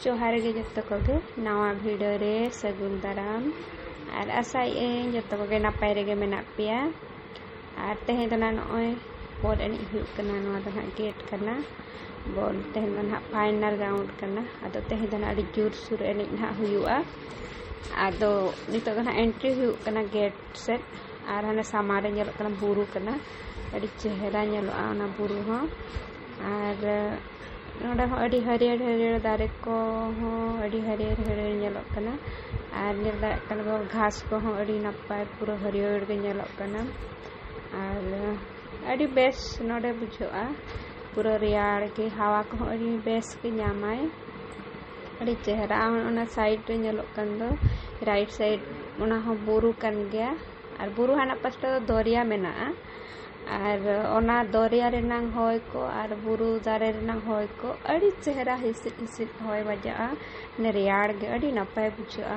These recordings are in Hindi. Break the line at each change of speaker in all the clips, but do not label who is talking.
जोहार गे जतो कोगे नवा वीडियो रे सगुन दाराम और आसाए जतो कोगे नापाय रेगे मेना पेया और तेहे दो ना नय बॉल एनी हुयुग कना नवा दो ना गेट कना बॉल तेहे दो ना फाइनल राउंड कना आदो तेहे दो ना अडी जोर सुर एनी ना हुयुआ आदो नितो दो ना एंट्री हुयुग कना गेट सेट और हाने सामारे नेलो कना बुरु कना अडी चेहरा नेलो आना बुरु हो और नोडे हो अडी हरियर हरियर दारे को हो अडी हरियर हरियर नेलो कना और नेल दा कना घास को हो अडी नपाय पूरा हरियर गे नेलो कना और अडी बेस नोडे बुझोआ पूरा रियाड़ के हवा को अडी बेस के नामाय अडी चेहरा ओना साइड रे नेलो कन दो राइट साइड ओना हो बुरु कन गया और बुरु हाना पास दरिया मेना और ओना दरिया रेनांग होय को और बुरु दारे रेनांग होय को अड़ी चेहरा हिसिद हिसिद होय बजा ने रियाड़ गे अड़ी नपाय बुझा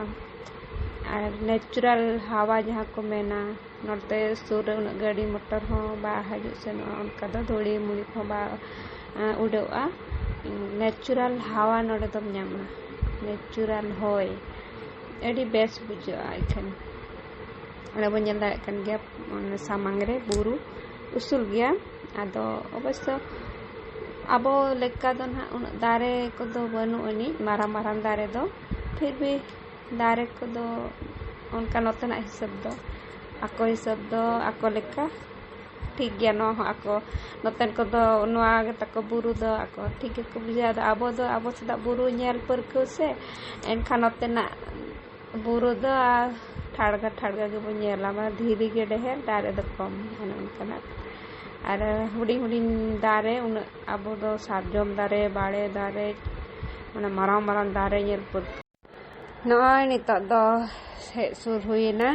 और नेचुरल हवा जहाँ को मेना नोते सुर गाड़ी मोटर हो बा हजू से उनका दो धूड़ी मुड़ी को बा उड़ोआ नेचुरल हवा नोडे दम नामा नेचुरल होय अड़ी बेस बुझा इखन अरे बन जल्दा कन गया सामांग रे बुरु उसूल गया आदो अवश्य अब लेका दो ना उन दारे को दो बनु अनी मारा माराम दारे दो फिर भी दारे को दो उनका नतना हिसाब दो आको लेका ठीक गया नो आको नतन को दो नवा तको बुरु दो आको ठीक को बुझा दो अब सदा बुरु नेल परको से एनखा नतना बुरु दो ठाड़गा के बो नेला मा धीरे गे डेहर दारे दो कम उनका और हुडिंग हुडिंग दारे उन अब दो सारजम दारे बाड़े दारे उन माराम माराम दारे नेल पर नय नितो दो सुर हुईना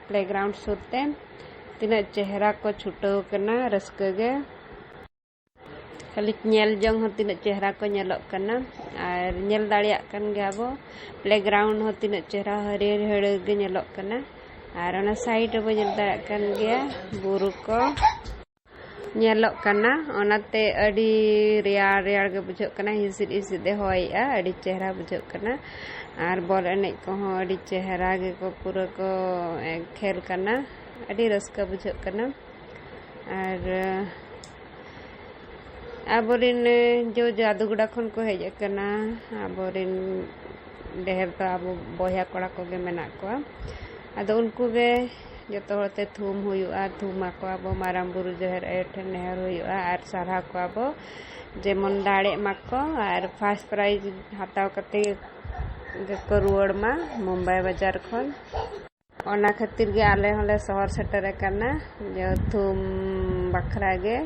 प्लेग्राउंड सुरते तीना चेहरा को छुटो कना रस्के गे खाली नेल जंग हो तीना चेहरा को नेलोग कना और नेल दाड़िया कन गे अब प्लेग्राउंड हो तीना चेहरा हरियर हरियर गे नेलोग कना और ओना साइड रे नेल दाड़िया कन गे बुरु को नेलोग कना ओनाते अडी रियाड़ रियाड़ गे बुझो कना हिसिद हिसिद होयआ अडी चेहरा बुझो कना और बॉल एने को हो अडी चेहरा गे को पूरा को खेल कना अडी रस्का बुझो कना और आबोरिन जो जादूगुड़ा खन को हेज कना आबोरिन ढेर तो अब बया कड़ा को गे मेना को आदो उनको गे जतो होते थूम हुआ थूमा को अब माराम बुरु जहर एठन नेहर हुआ और सारा को अब जेमन दाड़े माको और फर्स्ट प्राइज हताव कते को रुआड़ मा मुंबई बाजार खन ओना खातिर गे आले हले शहर सेटर करना जो थूम बखरा गे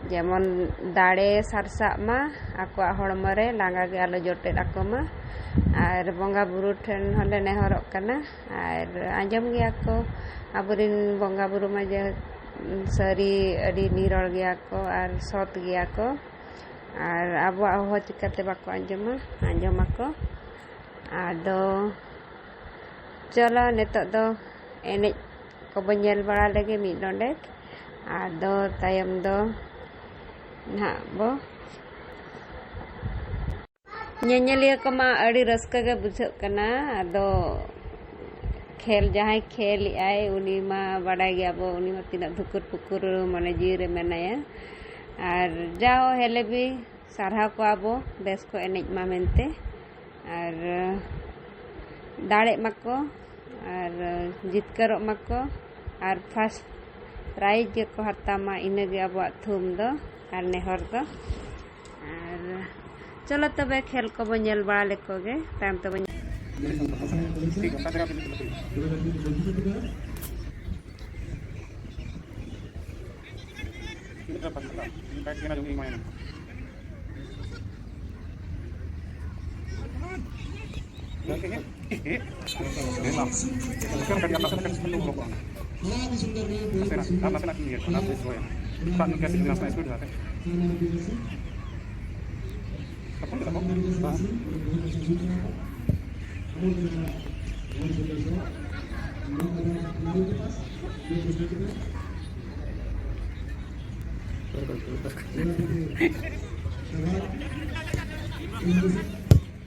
जेमन दाड़े सारसा मा आको हड़म रे लांगा गे आलो जोटे आको मा और बंगा बुरु ठेन हले नेहरक कना और आंजम गया को आबरिन बंगा बुरु मा जे सारी अडी निरल गया को और सत गया को और अब हो चिकाते बाको आंजमा को आदो चलो नितो दो एने को बनेल बड़ा लगे मी डोंडे आदो तायम दो ना बो नेनेलिया को मा अड़ी रस्का गे बुझो कना आदो खेल जहाँ खेल आए उनी मा बड़ा गया बो उनी मा तीना धुकुर पुकुर माने जीरे मेनाया और जाओ हेले भी सारहा को आबो बेस को एनेज मा मेनते और दाड़े माको और जितकरो माको और फर्स्ट प्राइज को हता मा इने गे अब थूम दो और नेहर दो और चलो तबे खेल को बो नेल बड़ा लेको गे टाइम तो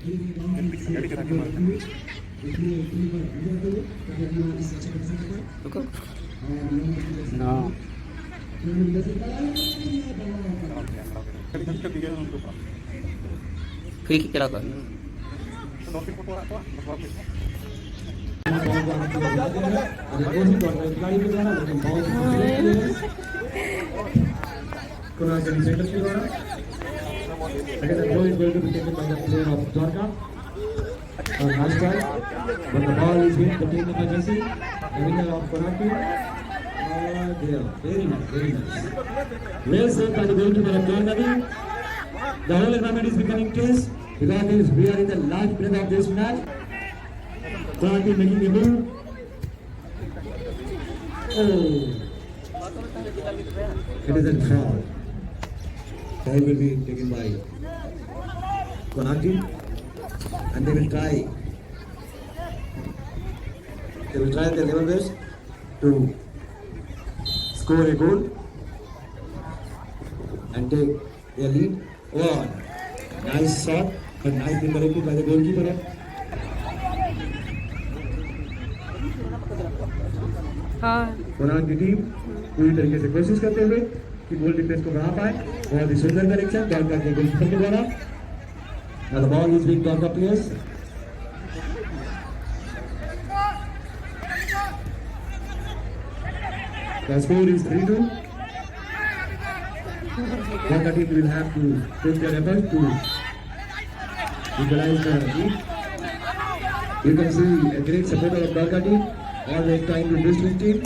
No. Free kick kira ko.
Again, the ball is going to be taken by the player of Dwarka. Nice try. But the ball is being taken by Jesse. The winner of Konaki. There. Very nice, very nice. Well saved by the goalkeeper of Dwarka. The whole environment is becoming tense because we are in the last minute of this match. Konaki making a move. Oh. It is a foul. Foul will be taken by Konaki, and they will try their level best to score a goal and take their lead. Oh, nice shot, but nice preparation by the goalkeeper. Konaki team पूरी तरीके से कोशिश करते हुए कि गोल डिफेंस को बढ़ा पाए, बहुत ही सुंदर करेक्शन डॉलका के गोलकीपर के द्वारा. Now the ball is being Dwarka players. The score is 3-2. Dwarka team will have to put their effort to equalize the lead. You can see a great supporter of Dwarka team always trying to boost his team.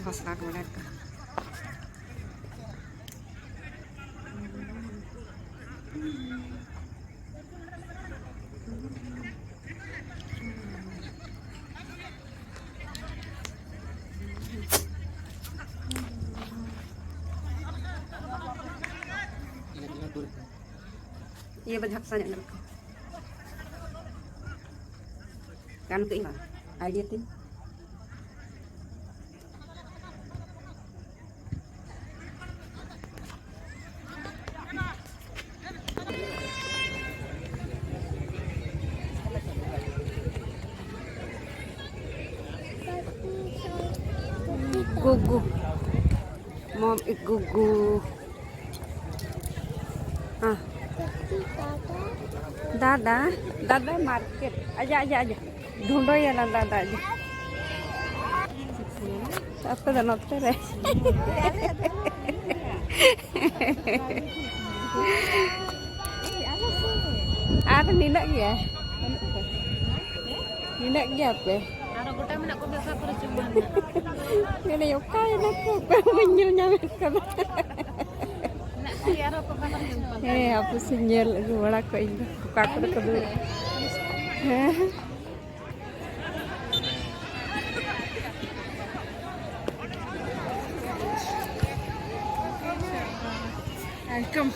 Hasrat mereka. Iya banyak saja mereka. Kan ke iman, idea tim. Gugu, mom gugu. Ah. दादा मार्केट आजा ढूंढो ये ना दादा आजा आपको जानते रहे ada ninak gya pe
Ada goda menak ko biasa percuma.
ini yokai nak ko menyunya kan
Nak siara apa kabar jumpa.
apa sinyal wala ko inda ka ko ko dulu Come.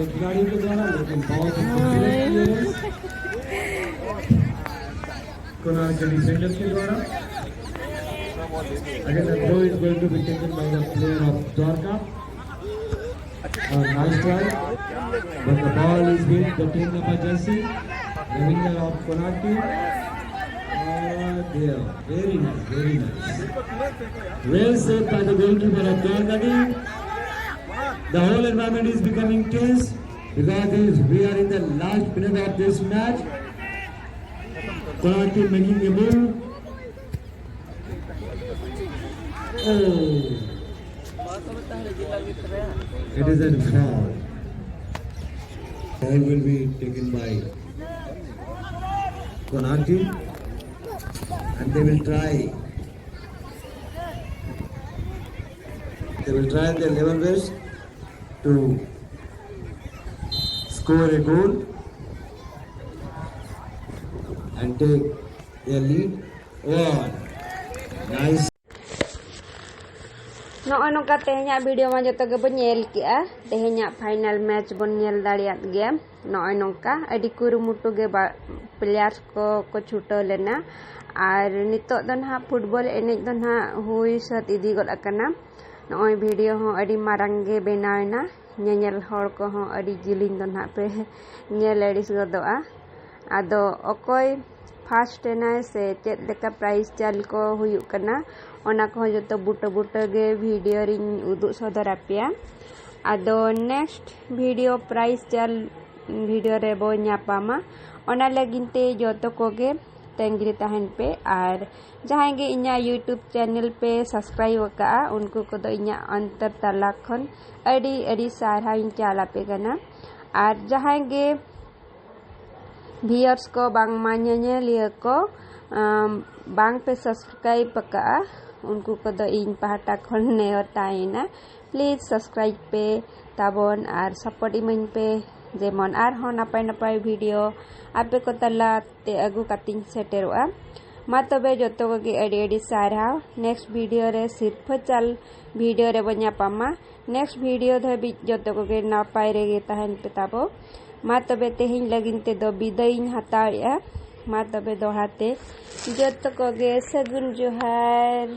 खिलाड़ी के द्वारा लेकिन बहुत ही कुनाल के डिफेंडर के द्वारा again the throw is going to be taken by the player of Dwarka. Nice try, but the ball is with the team number jersey, the winger of Konarki. There, very nice. Well saved by the goalkeeper of Dwarka. The whole environment is becoming tense because we are in the last minute of this match. Konarki making a move. Oh, it is a foul. Foul will be taken by Konarki, and they will try their level best to score a goal and take their lead. One, nice.
No'y nung katehnya video mah joto ge nyel ki tehnya final match bon nyel daliat ge no'y nongka adi kurumutu ge players ko chuto lena ar nitok do na football enej do na hui sat idi god akana no'y video ho adi marang ge benawna nyel hor ko ho adi jilin do na pe nyel edis godoa ado okoy first na se chet leka prize chal ko huyuk kana ona ko joto buta ge video ring uduk sodor apia ado next video prize chal video re bo nyapama ona laginte joto ko ge tengri tahan pe ar jahan ge inya YouTube channel pe subscribe ka unku ko do inya antar talakhon adi sarha in chala pe kana ar jahan ge viewers ko bang manyanya liya ko bang pe subscribe ka उनको कदो इन पहाटा खन्ने होताइना प्लीज सब्सक्राइब पे ताबन आर सपोर्ट इमन पे जेमन आर हो नापाय वीडियो आपे को तला ते अगु कटिंग सेटेरोआ मा तबे जतो को गे एडी सारा नेक्स्ट वीडियो रे सिर्फ चल वीडियो रे बन्या पामा नेक्स्ट वीडियो धबि जतो को गे नापाय रे गे तहन पे ताबो मा तबे तेहिन लगिनते दो बिदाइन हताया मा तबे दोहाते जतो को गे सगुन जोहार।